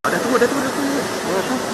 Dah tunggu, dah tunggu, dah tunggu.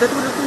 Ada tu, ada tu.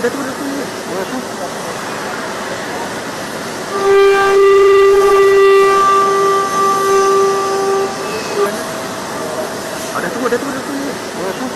dah tunggu. Oh, tu. Dah tunggu. Oh, tu.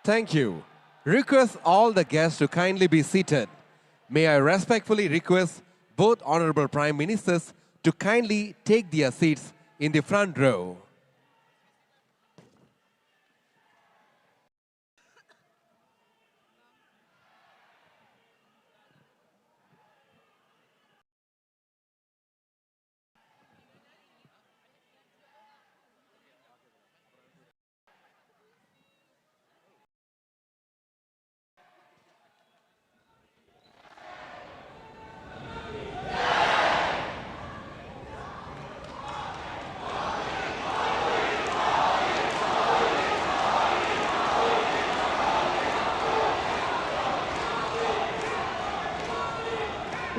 Thank you. Request all the guests to kindly be seated. May I respectfully request both Honorable Prime Ministers to kindly take their seats in the front row.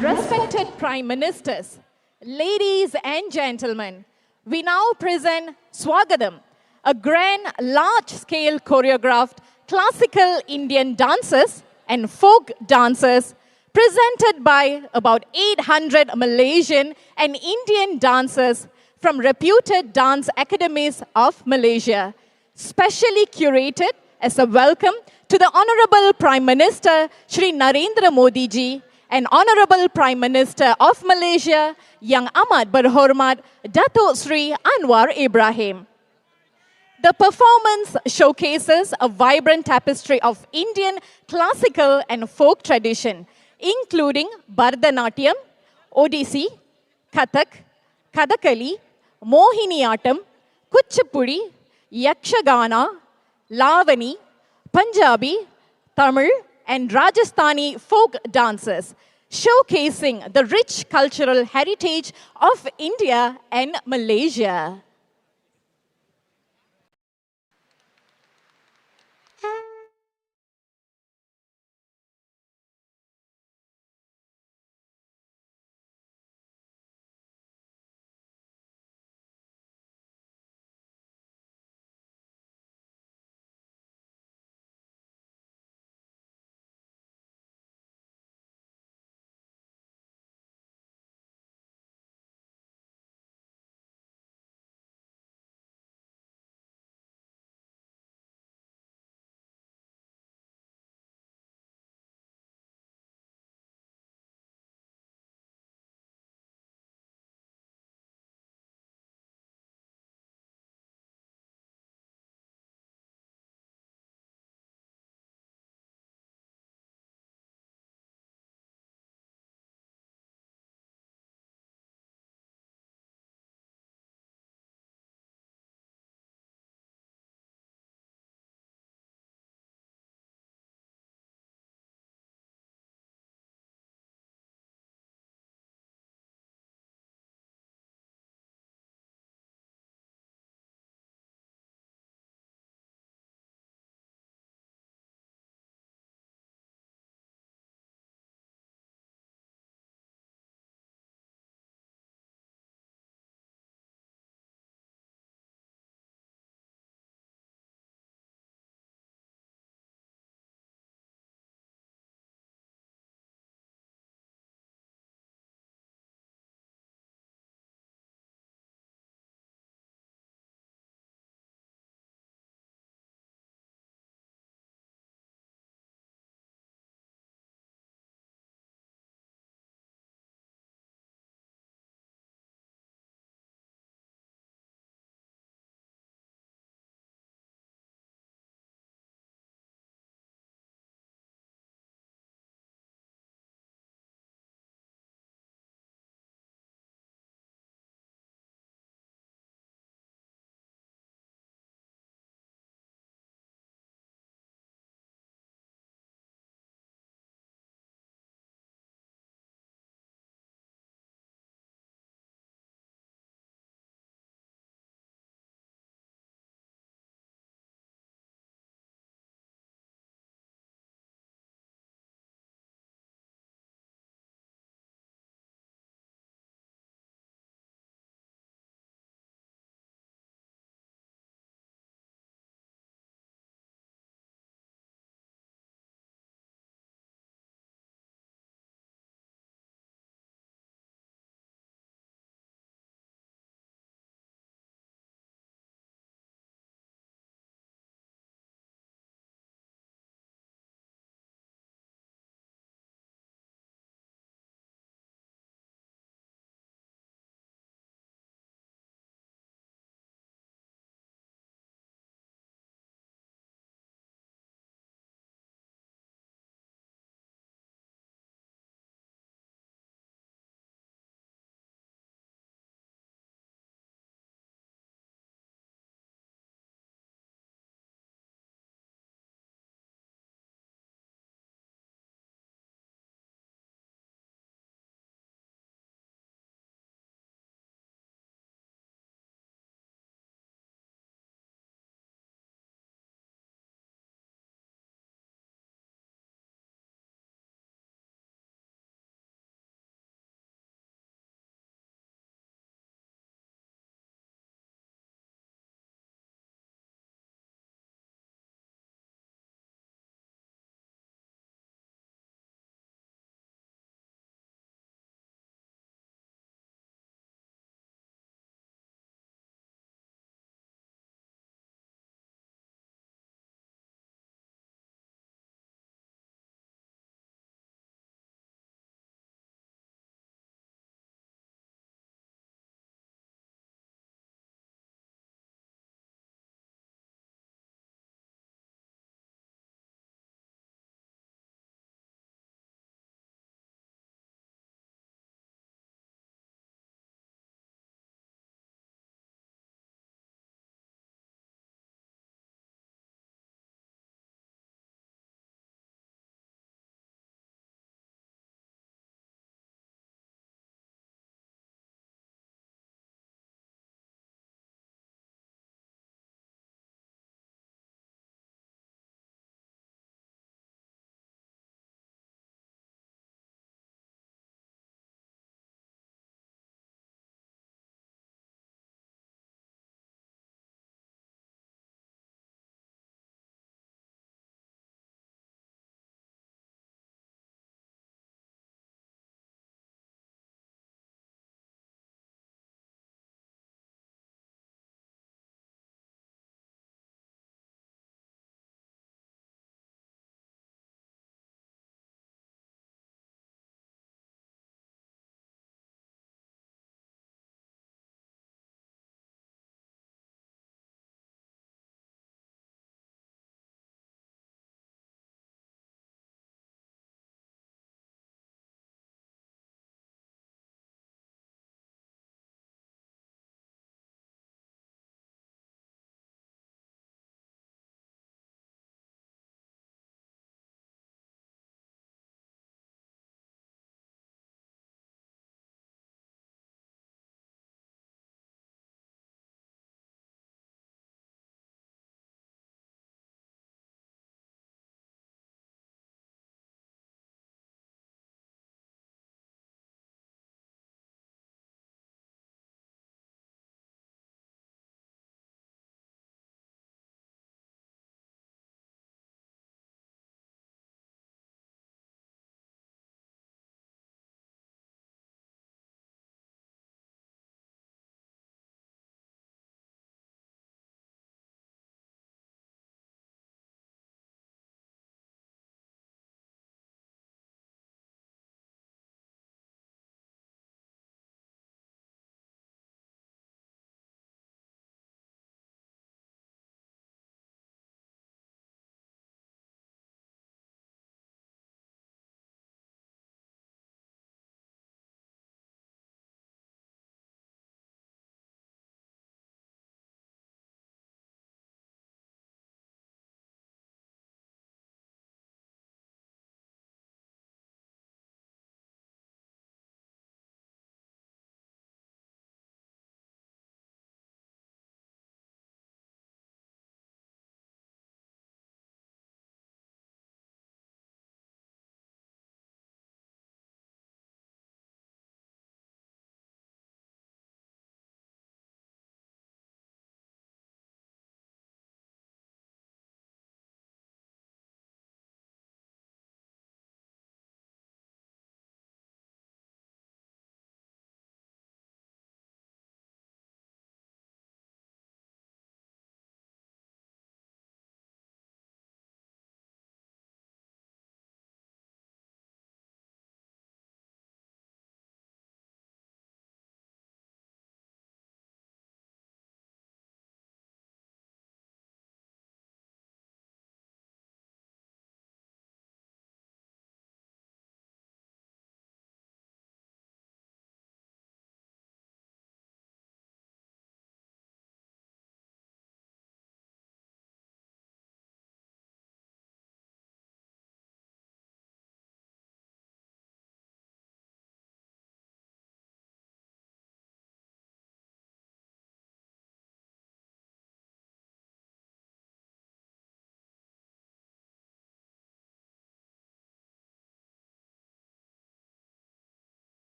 Respected Prime Ministers, ladies and gentlemen, we now present Swagadam, a grand, large-scale choreographed classical Indian dances and folk dances presented by about 800 Malaysian and Indian dancers from reputed dance academies of Malaysia, specially curated as a welcome to the Honorable Prime Minister Shri Narendra Modi ji and Honorable Prime Minister of Malaysia, Yang Amat Berhormat Datuk Sri Anwar Ibrahim. The performance showcases a vibrant tapestry of Indian classical and folk tradition, including Bharatanatyam, Odissi, Kathak, Kathakali, Mohiniyattam, Kuchipudi, Yakshagana, Lavani, Punjabi, Tamil, and Rajasthani folk dances, showcasing the rich cultural heritage of India and Malaysia.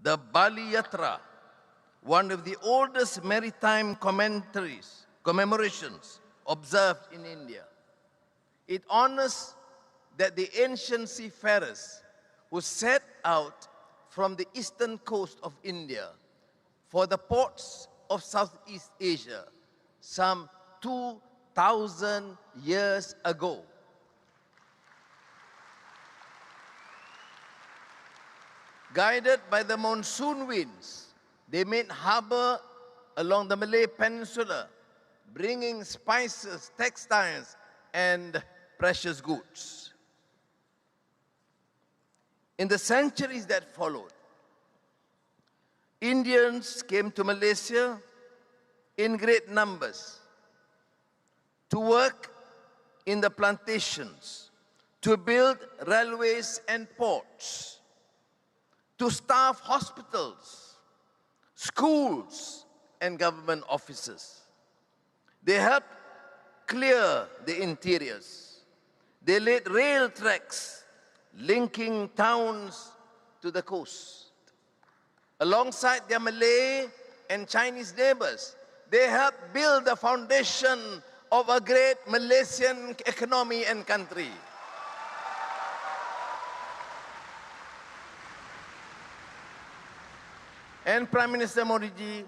the Bali Yatra, one of the oldest maritime commemorations observed in India. It honors that the ancient seafarers who set out from the eastern coast of India for the ports of Southeast Asia some 2,000 years ago. Guided by the monsoon winds, they made harbor along the Malay Peninsula, bringing spices, textiles, and precious goods. In the centuries that followed, Indians came to Malaysia in great numbers to work in the plantations, to build railways and ports, to staff hospitals, schools, and government offices. They helped clear the interiors. They laid rail tracks linking towns to the coast. Alongside their Malay and Chinese neighbors, they helped build the foundation of a great Malaysian economy and country. And Prime Minister Modi ji,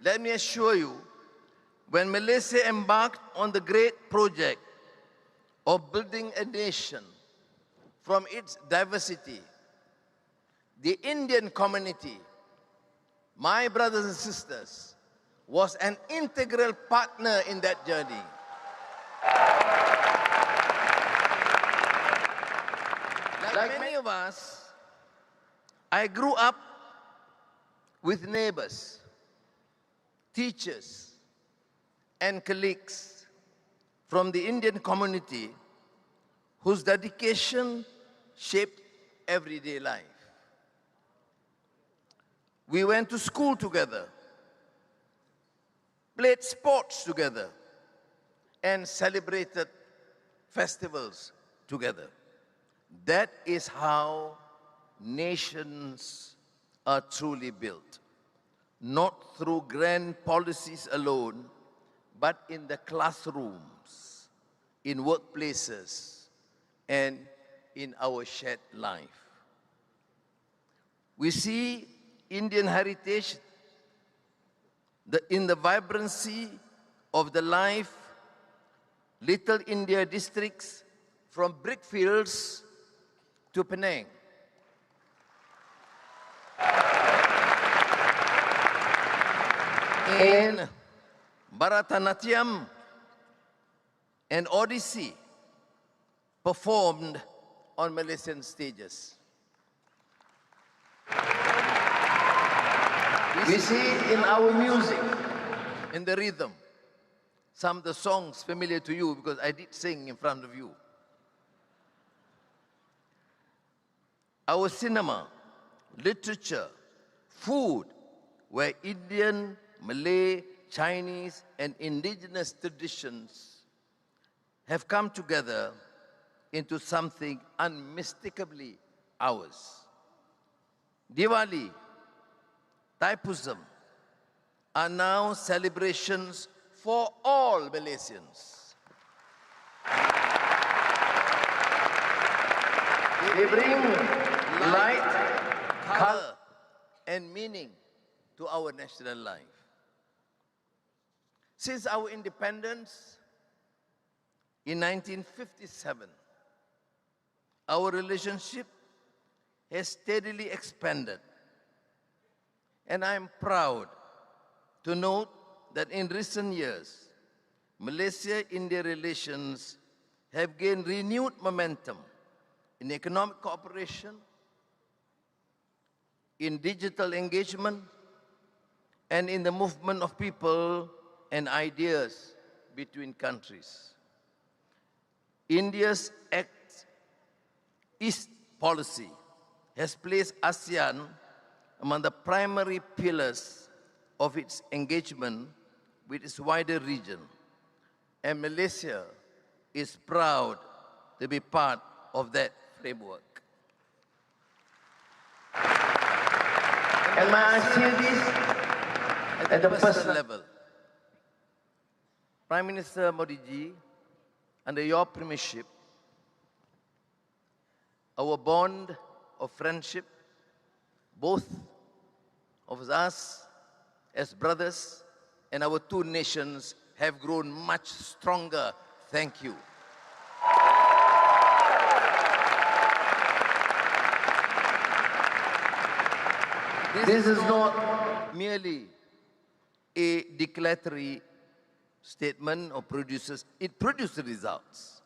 let me assure you, when Malaysia embarked on the great project of building a nation from its diversity, the Indian community, my brothers and sisters, was an integral partner in that journey. Like many of us, I grew up with neighbors, teachers, and colleagues from the Indian community whose dedication shaped everyday life. We went to school together, played sports together, and celebrated festivals together. That is how nations are truly built, not through grand policies alone, but in the classrooms, in workplaces, and in our shared life. We see Indian heritage in the vibrancy of the life, Little India districts from brickfields to Penang. In Bharatanatyam and Odyssey performed on Malaysian stages. We see in our music, in the rhythm, some of the songs familiar to you because I did sing in front of you. Our cinema, literature, food, where Indian, Malay, Chinese, and indigenous traditions have come together into something unmistakably ours. Diwali, Thaipusam are now celebrations for all Malaysians. They bring light, color, and meaning to our national life. Since our independence in 1957, our relationship has steadily expanded. And I am proud to note that in recent years, Malaysia-India relations have gained renewed momentum in economic cooperation, in digital engagement, and in the movement of people and ideas between countries. India's Act East policy has placed ASEAN among the primary pillars of its engagement with its wider region. And Malaysia is proud to be part of that framework. And may I say this at the personal level. Prime Minister Modi ji, under your premiership, our bond of friendship, both of us as brothers and our two nations have grown much stronger. Thank you. This is not merely a declaratory statement or it produces results.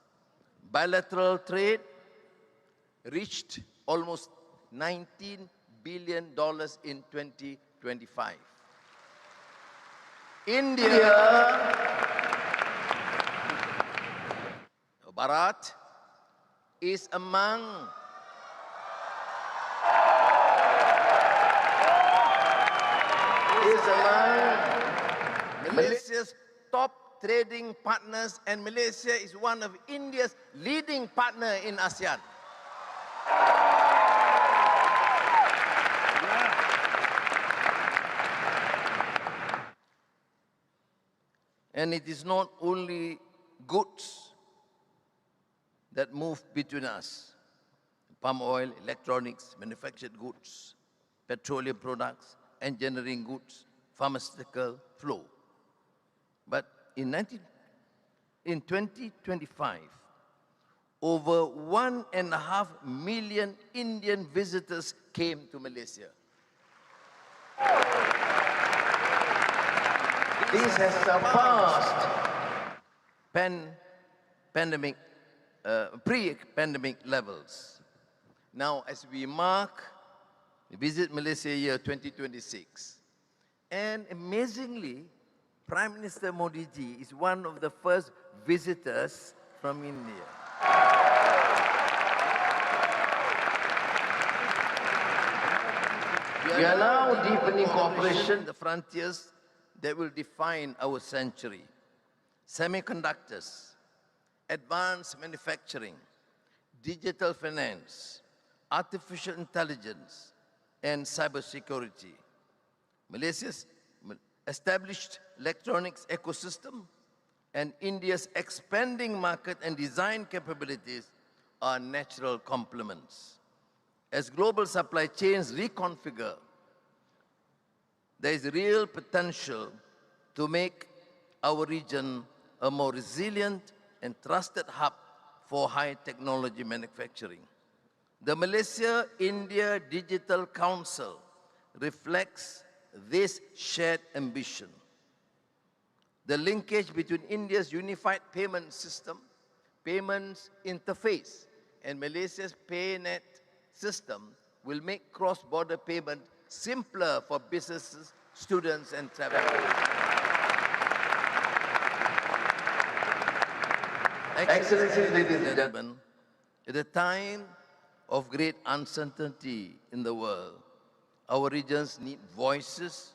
Bilateral trade reached almost $19 billion in 2025. India, Bharat, is among Malaysia's top trading partners, and Malaysia is one of India's leading partners in ASEAN. And it is not only goods that move between us. Palm oil, electronics, manufactured goods, petroleum products, engineering goods, pharmaceutical flow. But in 2025, over 1.5 million Indian visitors came to Malaysia. This has surpassed pre-pandemic levels. Now, as we mark Visit Malaysia year 2026, and amazingly, Prime Minister Modi ji is one of the first visitors from India. We are now deepening cooperation, the frontiers that will define our century. Semiconductors, advanced manufacturing, digital finance, artificial intelligence, and cybersecurity. Malaysia's established electronics ecosystem and India's expanding market and design capabilities are natural complements. As global supply chains reconfigure, there is real potential to make our region a more resilient and trusted hub for high technology manufacturing. The Malaysia-India Digital Council reflects this shared ambition. The linkage between India's unified payment system, payments interface, and Malaysia's PayNet system will make cross-border payment simpler for businesses, students, and travelers. Excellencies, ladies and gentlemen, at a time of great uncertainty in the world, our regions need voices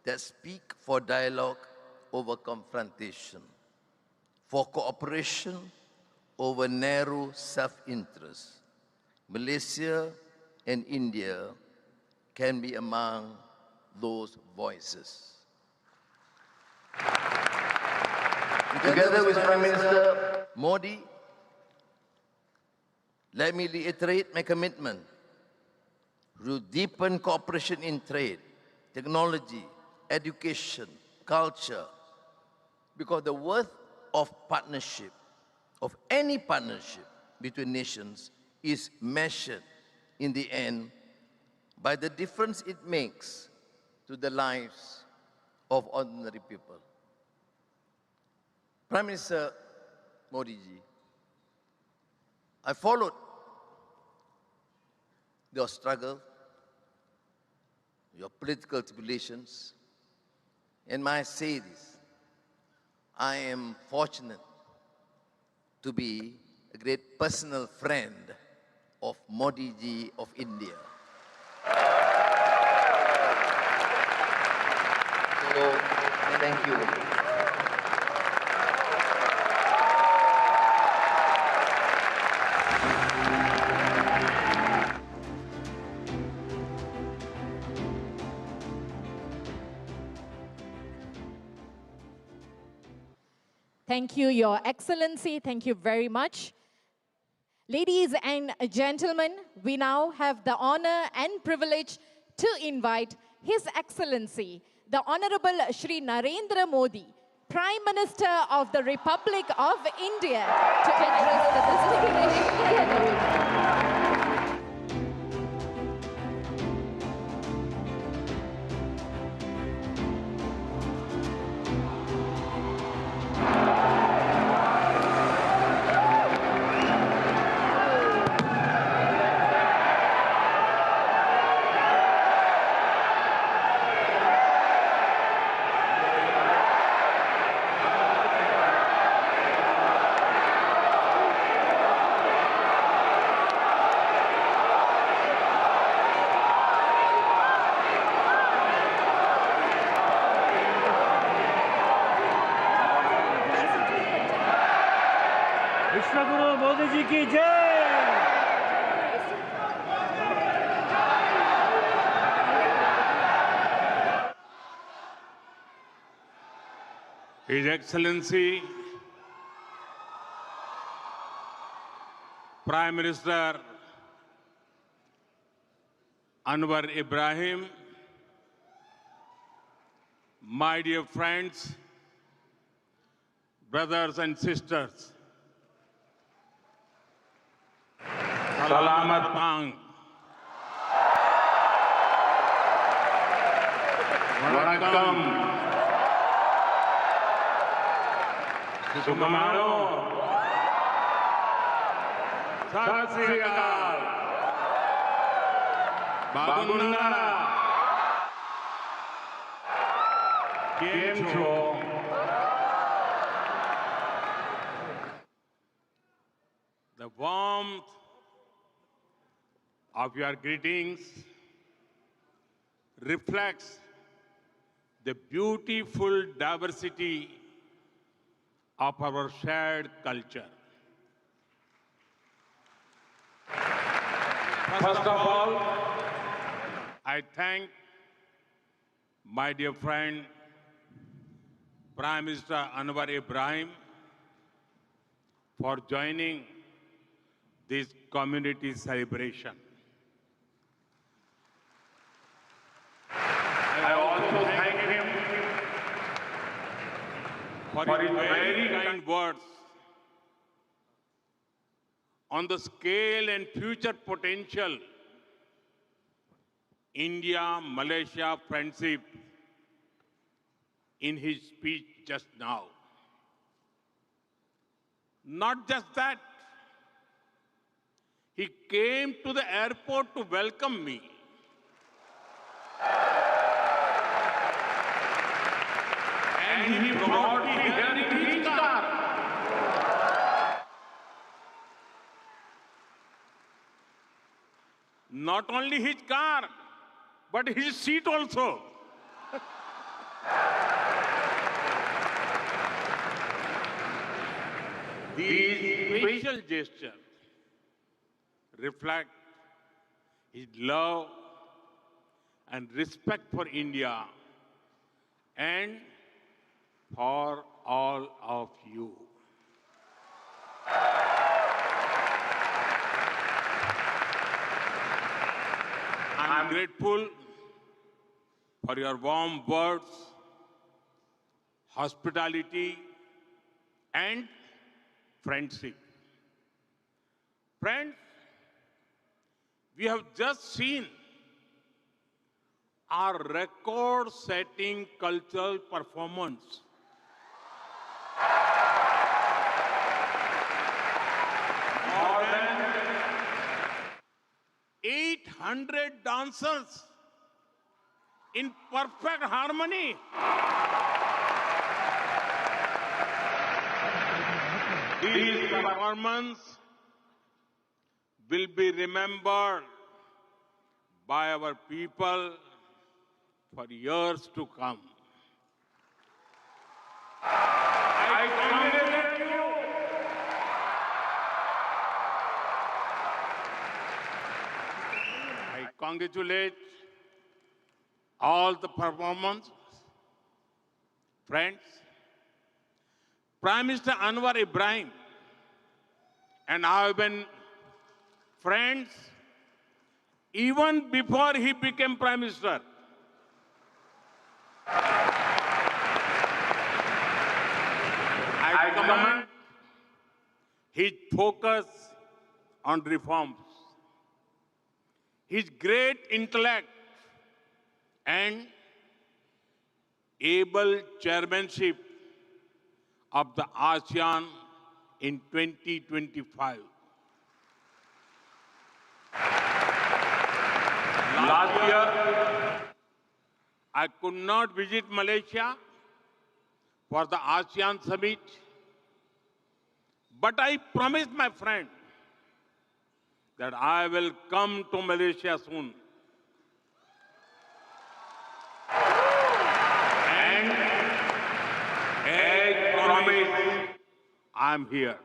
that speak for dialogue over confrontation, for cooperation over narrow self-interest. Malaysia and India can be among those voices. Together with Prime Minister Modi, let me reiterate my commitment to deepen cooperation in trade, technology, education, culture, because the worth of partnership, of any partnership between nations, is measured in the end by the difference it makes to the lives of ordinary people. Prime Minister Modi ji, I followed your struggle, your political tribulations, and may I say this, I am fortunate to be a great personal friend of Modi ji of India. So, thank you. Thank you, Your Excellency. Thank you very much. Ladies and gentlemen, we now have the honor and privilege to invite His Excellency, the Honorable Shri Narendra Modi, Prime Minister of the Republic of India, to address the distinguished gathering. विश्वगुरु Modi ji की जय। His Excellency Prime Minister Anwar Ibrahim, my dear friends, brothers and sisters, Salamat Pang. Vanakkam. Sukamaro. Sat Sri Akal. Bagunnara. Kem cho? The warmth of your greetings reflects the beautiful diversity of our shared culture. First of all, I thank my dear friend, Prime Minister Anwar Ibrahim, for joining this community celebration. I also thank him for his very kind words on the scale and future potential India-Malaysia friendship in his speech just now. Not just that, he came to the airport to welcome me. And he brought me here in his car. Not only his car, but his seat also. These special gestures reflect his love and respect for India and for all of you. I am grateful for your warm words, hospitality, and friendship. Friends, we have just seen our record-setting cultural performance. More than 800 dancers in perfect harmony. This performance will be remembered by our people for years to come. I congratulate you. I congratulate all the performers. Friends, Prime Minister Anwar Ibrahim and I have been friends even before he became Prime Minister. I commend his focus on reforms, his great intellect and able chairmanship of the ASEAN in 2025. Last year, I could not visit Malaysia for the ASEAN summit, but I promised my friend that I will come to Malaysia soon. And as promised, I'm here.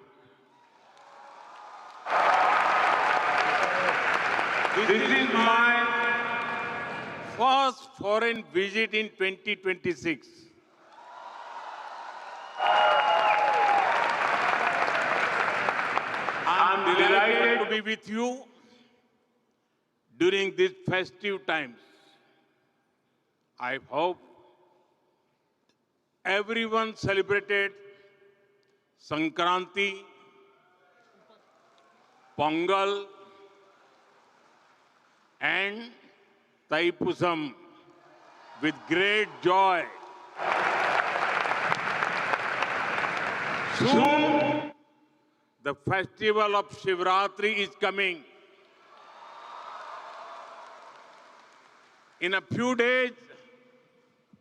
This is my first foreign visit in 2026. I'm delighted to be with you during these festive times. I hope everyone celebrated Sankranti, Pongal, and Taipusam with great joy. Soon, the festival of Shivratri is coming. In a few days,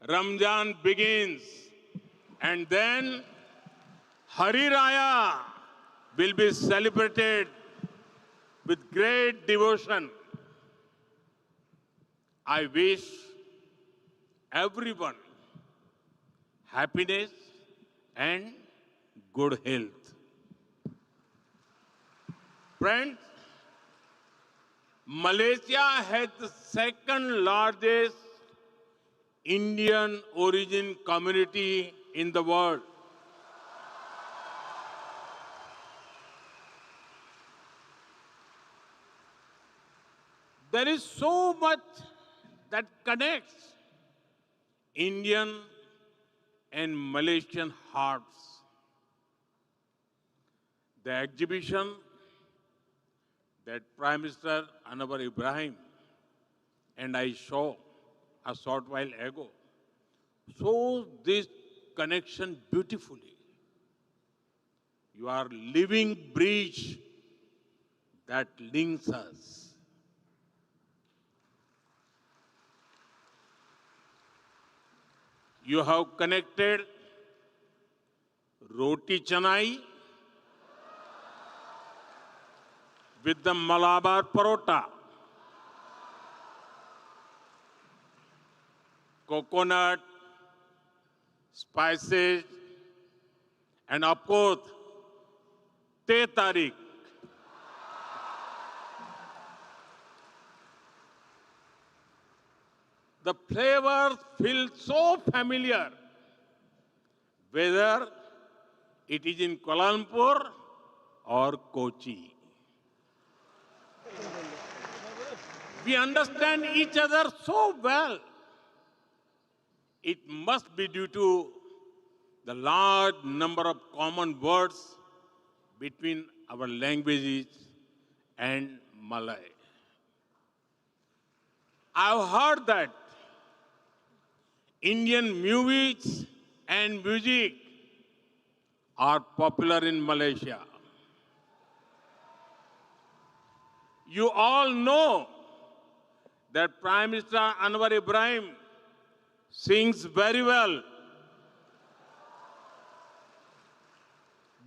Ramzan begins, and then Hari Raya will be celebrated with great devotion. I wish everyone happiness and good health. Friends, Malaysia has the second largest Indian origin community in the world. There is so much that connects Indian and Malaysian hearts. The exhibition that Prime Minister Anwar Ibrahim and I saw a short while ago shows this connection beautifully. You are living bridge that links us. You have connected roti canai with the Malabar parota, coconut, spices, and of course, teh tarik. The flavors feel so familiar, whether it is in Kuala Lumpur or Kochi. We understand each other so well. It must be due to the large number of common words between our languages and Malay. I've heard that Indian movies and music are popular in Malaysia. You all know that Prime Minister Anwar Ibrahim sings very well.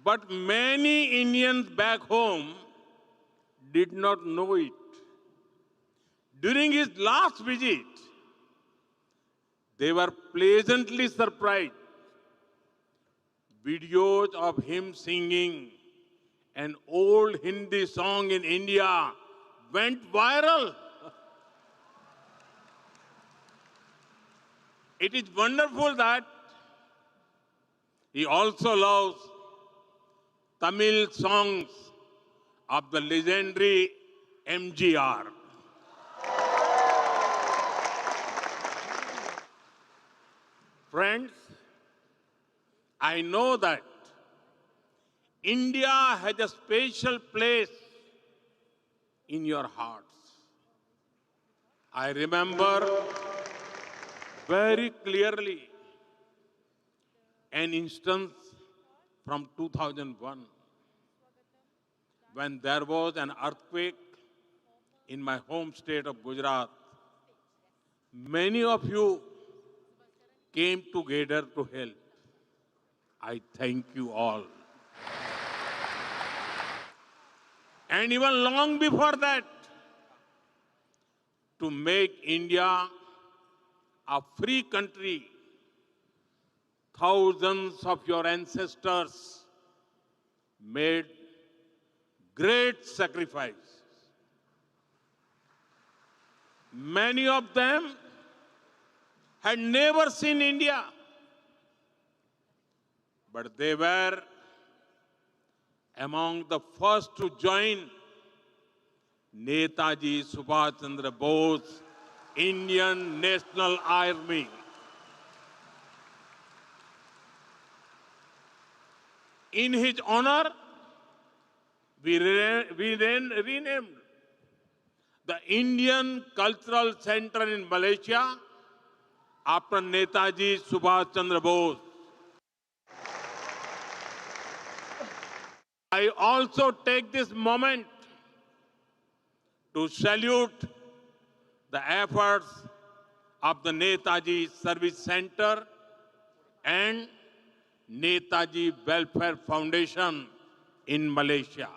But many Indians back home did not know it. During his last visit, they were pleasantly surprised. Videos of him singing an old Hindi song in India went viral. It is wonderful that He also loves Tamil songs of the legendary MGR. Friends, I know that India has a special place in your hearts. I remember very clearly an instance from 2001 when there was an earthquake in my home state of Gujarat. Many of you came together to help. I thank you all. And even long before that, to make India a free country, thousands of your ancestors made great sacrifices. Many of them had never seen India, but they were among the first to join Netaji Subhash Chandra Bose, Indian National Army. In his honor, we renamed the Indian Cultural Center in Malaysia after Netaji Subhash Chandra Bose. I also take this moment to salute the efforts of the Netaji Service Center and Netaji Welfare Foundation in Malaysia.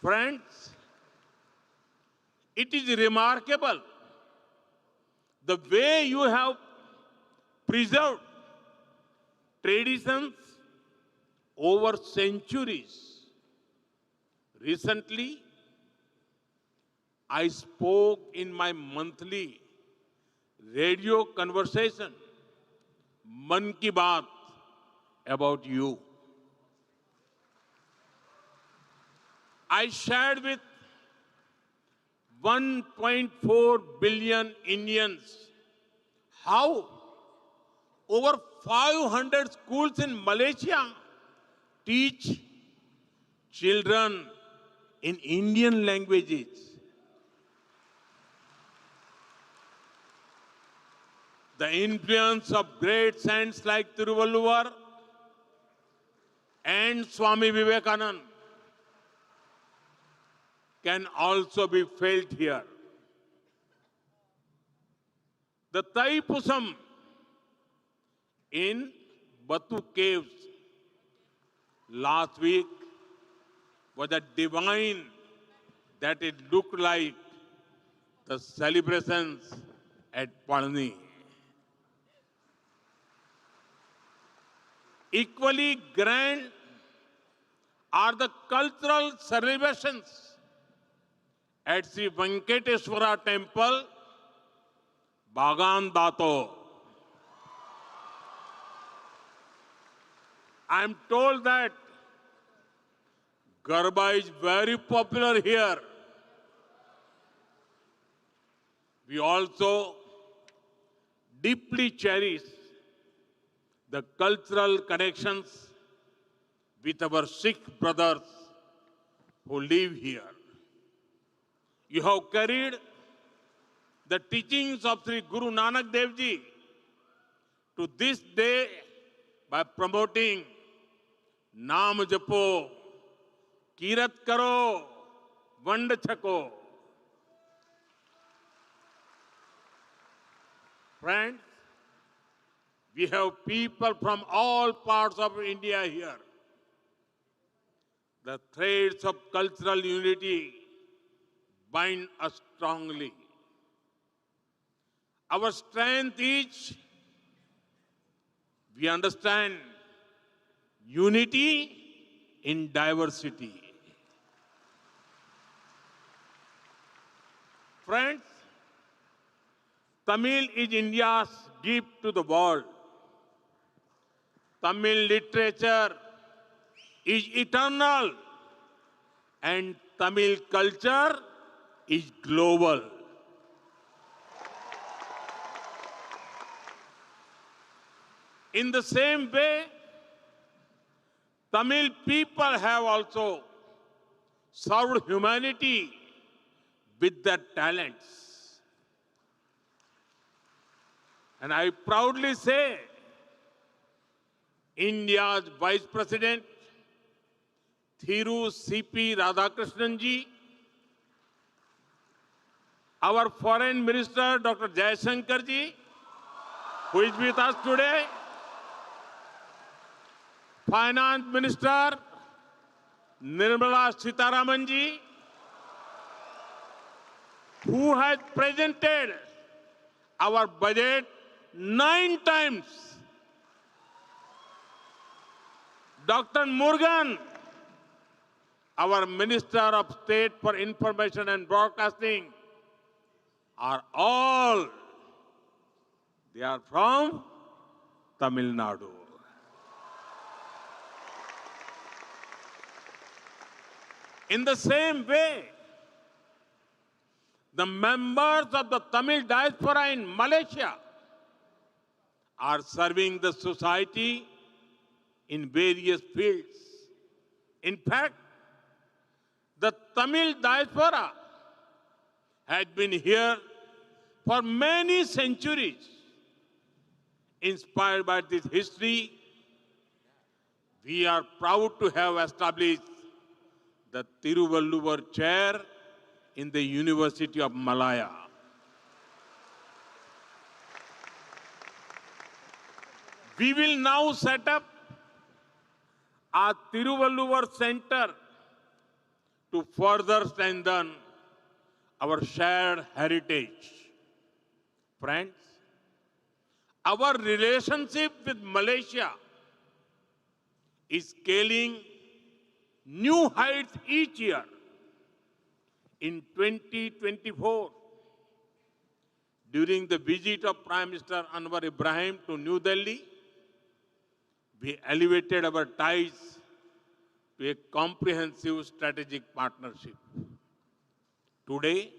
Friends, it is remarkable the way you have preserved traditions over centuries. Recently, I spoke in my monthly radio conversation, Man Ki Baat, about you. I shared with 1.4 billion Indians how over 500 schools in Malaysia teach children in Indian languages. The influence of great saints like Tiruvalluvar and Swami Vivekananda can also be felt here. The Taipusam in Batu Caves last week was a divine that it looked like the celebrations at Palani. Equally grand are the cultural celebrations at Sri Venkateswara Temple, Bagan Dato. I am told that Garba is very popular here. We also deeply cherish the cultural connections with our Sikh brothers who live here. You have carried the teachings of Sri Guru Nanak Dev Ji to this day by promoting Naam Japo, Kirat Karo, Vand Chako. Friends, we have people from all parts of India here. The threads of cultural unity bind us strongly. Our strength is we understand unity in diversity. Friends, Tamil is India's gift to the world. Tamil literature is eternal and Tamil culture is global. In the same way, Tamil people have also served humanity with their talents. And I proudly say, India's Vice President, Thiru C.P. Radhakrishnan ji, our Foreign Minister, Dr. Jaishankar ji, who is with us today, Finance Minister, Nirmala Sitharaman ji, who has presented our budget 9 times. Dr. Murugan, our Minister of State for Information and Broadcasting, are all, they are from Tamil Nadu. In the same way, the members of the Tamil diaspora in Malaysia are serving the society in various fields. In fact, the Tamil diaspora had been here for many centuries. Inspired by this history, we are proud to have established the Tiruvalluvar chair in the University of Malaya. We will now set up a Tiruvalluvar Center to further strengthen our shared heritage. Friends, our relationship with Malaysia is scaling new heights each year. In 2024, during the visit of Prime Minister Anwar Ibrahim to New Delhi, we elevated our ties to a comprehensive strategic partnership. Today,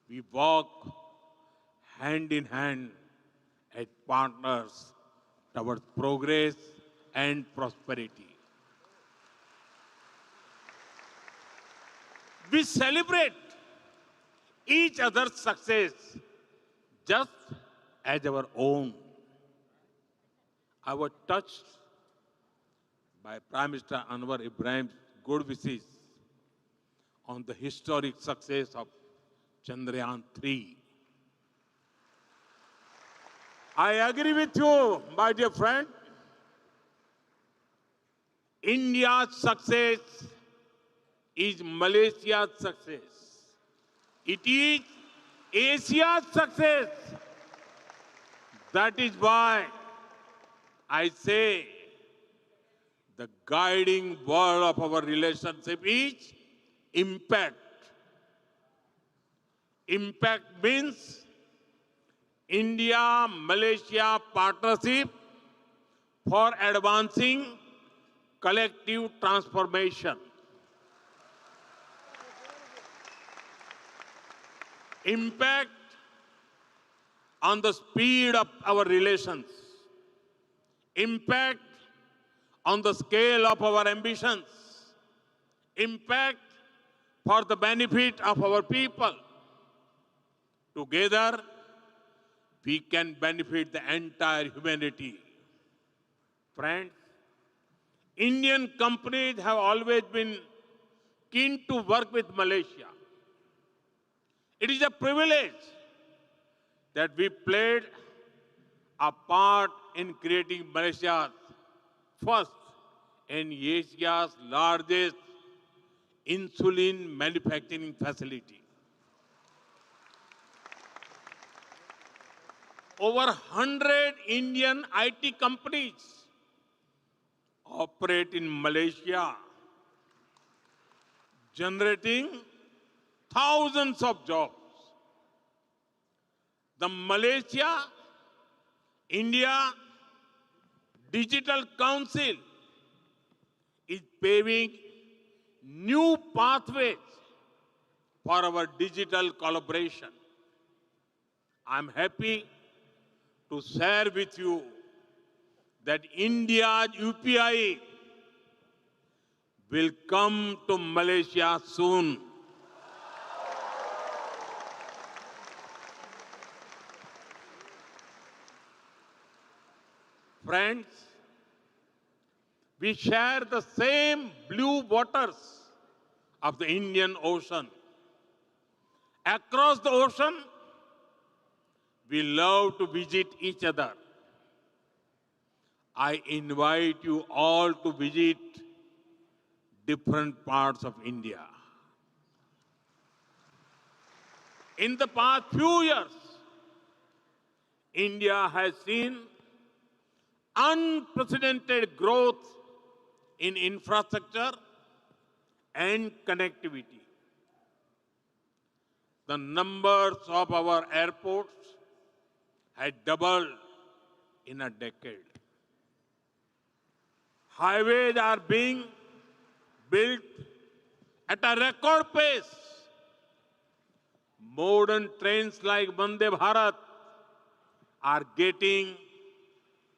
we walk hand in hand as partners towards progress and prosperity. We celebrate each other's success just as our own. I was touched by Prime Minister Anwar Ibrahim's good wishes on the historic success of Chandrayaan-3. I agree with you, my dear friend. India's success is Malaysia's success. It is Asia's success. That is why I say the guiding word of our relationship is impact. Impact means India-Malaysia partnership for advancing collective transformation. Impact on the speed of our relations. Impact on the scale of our ambitions. Impact for the benefit of our people. Together, we can benefit the entire humanity. Friends, Indian companies have always been keen to work with Malaysia. It is a privilege that we played a part in creating Malaysia's first and Asia's largest insulin manufacturing facility. Over 100 Indian IT companies operate in Malaysia, generating thousands of jobs. The Malaysia India Digital Council is paving new pathways for our digital collaboration. I'm happy to share with you that India's UPI will come to Malaysia soon. Friends, we share the same blue waters of the Indian Ocean. Across the ocean, we love to visit each other. I invite you all to visit different parts of India. In the past few years, India has seen unprecedented growth in infrastructure and connectivity. The numbers of our airports had doubled in a decade. Highways are being built at a record pace. Modern trains like Vande Bharat are getting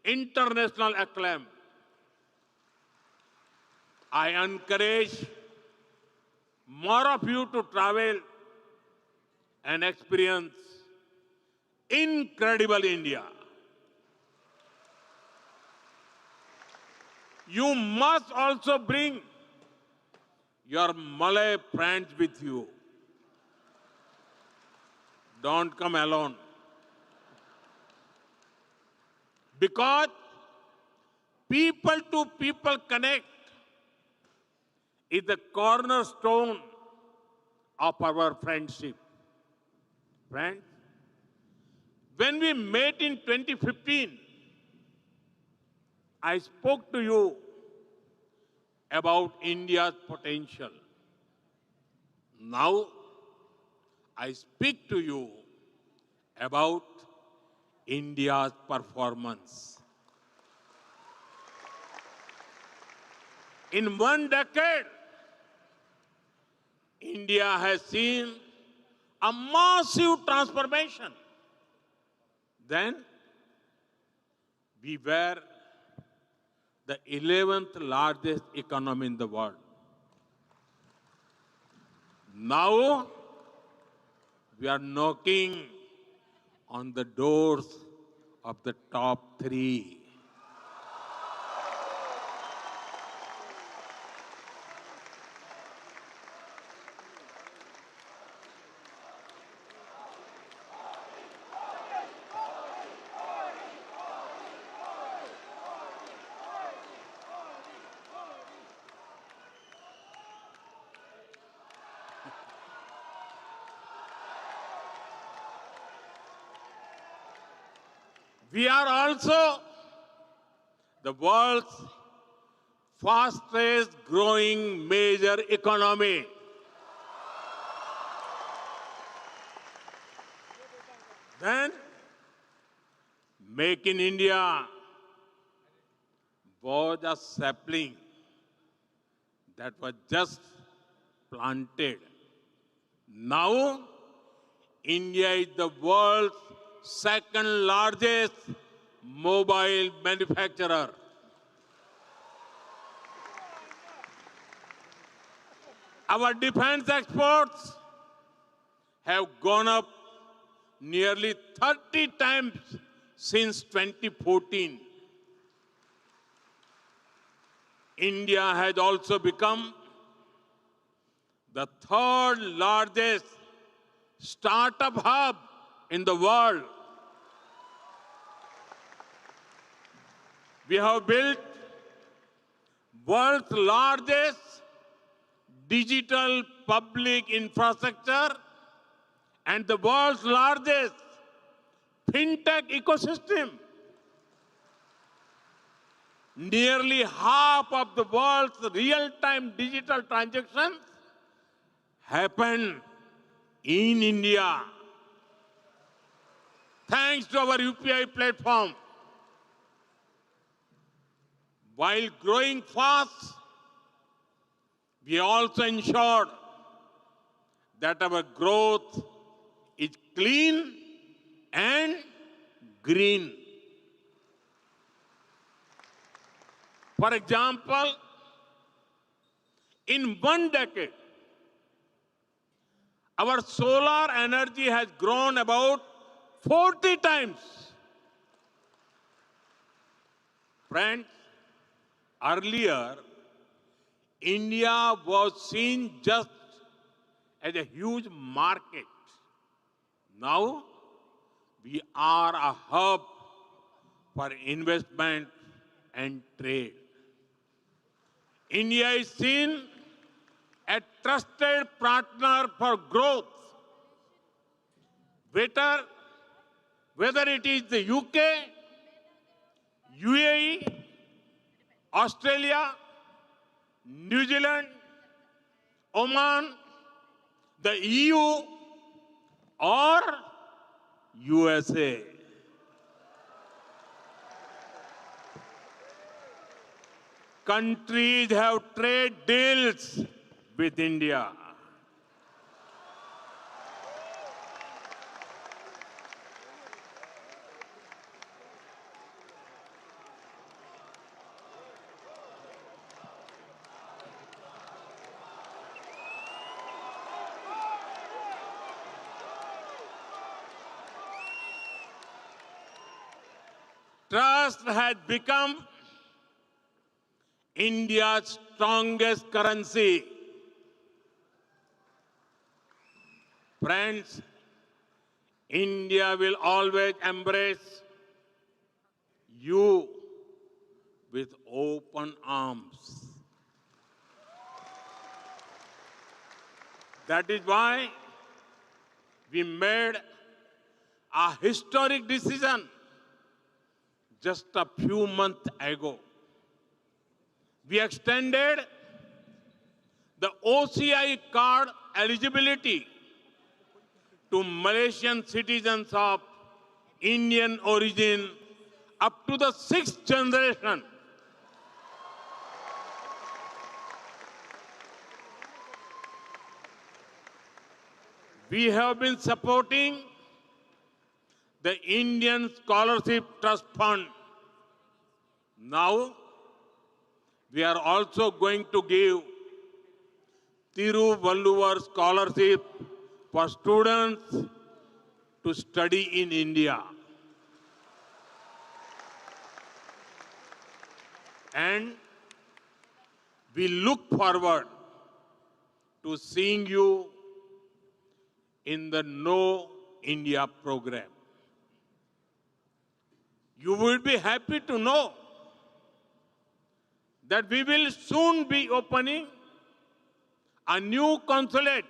international acclaim. I encourage more of you to travel and experience incredible India. You must also bring your Malay friends with you. Don't come alone. Because people-to-people connect is the cornerstone of our friendship. Friends, when we met in 2015, I spoke to you about India's potential. Now, I speak to you about India's performance. In one decade, India has seen a massive transformation. Then, we were the 11th largest economy in the world. Now, we are knocking on the doors of the top 3. We are also the world's fastest growing major economy. Then, Make in India was a sapling that was just planted. Now, India is the world's second largest mobile manufacturer. Our defense exports have gone up nearly 30 times since 2014. India has also become the third largest startup hub in the world. We have built world's largest digital public infrastructure and the world's largest fintech ecosystem. Nearly half of the world's real-time digital transactions happen in India. thanks to our UPI platform. While growing fast, we also ensured that our growth is clean and green. For example, in 1 decade, our solar energy has grown about 40 times. Friends, earlier, India was seen just as a huge market. Now, we are a hub for investment and trade. India is seen a trusted partner for growth. Whether it is the UK, UAE, Australia, New Zealand, Oman, the EU, or USA. Countries have trade deals with India. Trust has become India's strongest currency. Friends, India will always embrace you with open arms. That is why we made a historic decision just a few months ago. We extended the OCI card eligibility to Malaysian citizens of Indian origin up to the 6th generation. We have been supporting the Indian Scholarship Trust Fund. Now, we are also going to give Tiruvalluvar Scholarship for students to study in India. And we look forward to seeing you in the Know India program. You will be happy to know that we will soon be opening a new consulate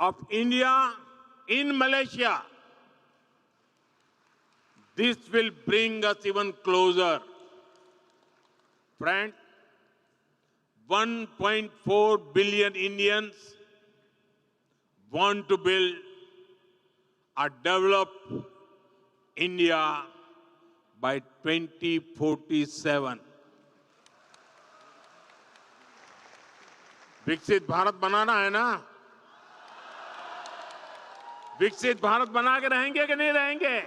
of India in Malaysia. This will bring us even closer. Friends, 1.4 billion Indians want to build a developed India by 2047. विकसित भारत बनाना है ना? विकसित भारत बना के रहेंगे कि नहीं रहेंगे?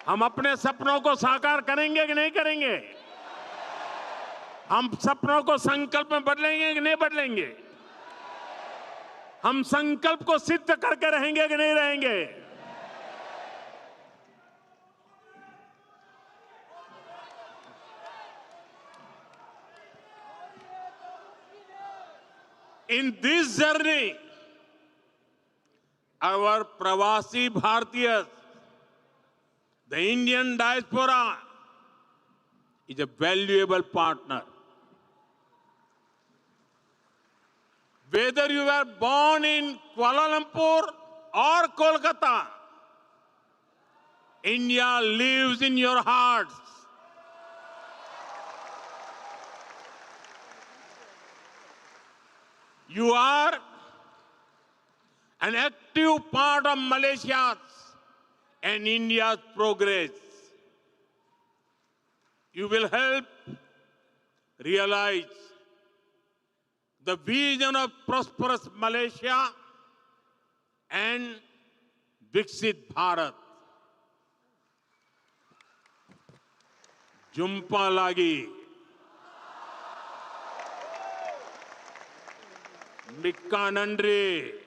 हम अपने सपनों को साकार करेंगे कि नहीं करेंगे? हम सपनों को संकल्प में बदलेंगे कि नहीं बदलेंगे? हम संकल्प को सिद्ध करके रहेंगे कि नहीं रहेंगे? In this journey, our Pravasi Bhartiyas, the Indian diaspora, is a valuable partner. Whether you were born in Kuala Lumpur or Kolkata, India lives in your hearts. You are an active part of Malaysia's and India's progress. You will help realize the vision of prosperous Malaysia and Viksit Bharat. Jumpa lagi. Mikka nandri.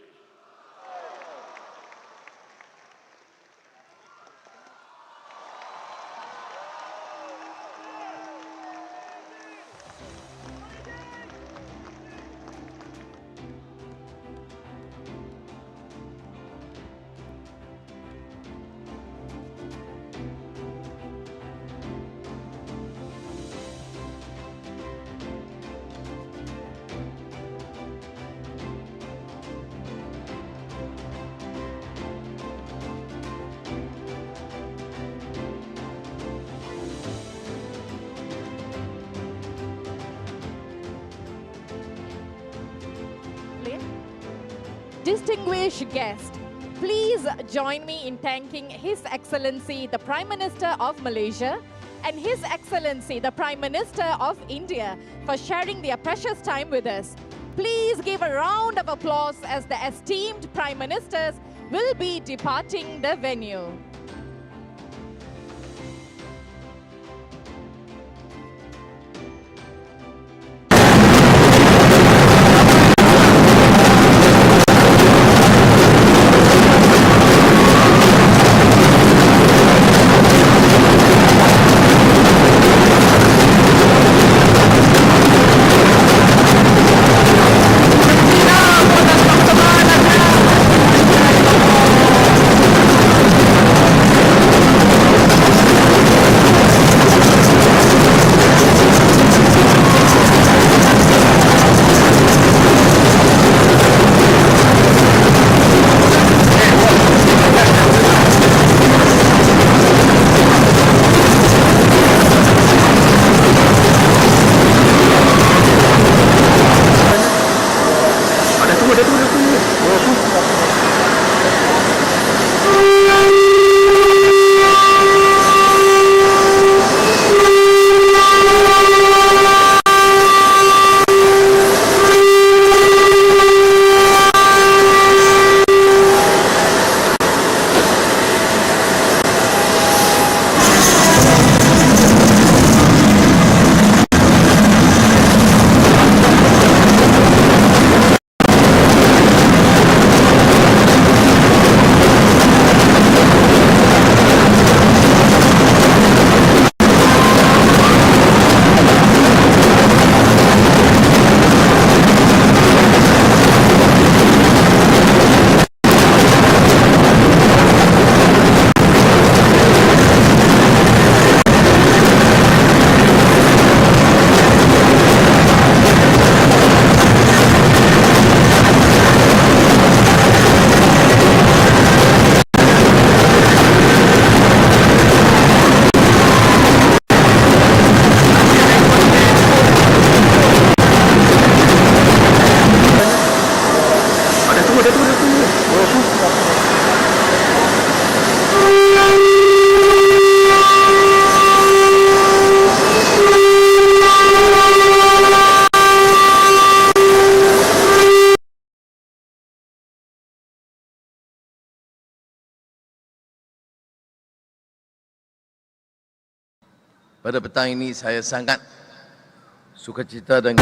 Distinguished guest, please join me in thanking His Excellency the Prime Minister of Malaysia and His Excellency the Prime Minister of India for sharing their precious time with us. Please give a round of applause as the esteemed Prime Ministers will be departing the venue. Pada petang ini saya sangat sukacita dan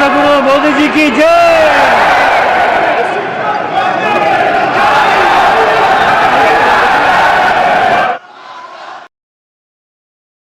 Rashtraguru Modi ji की जय।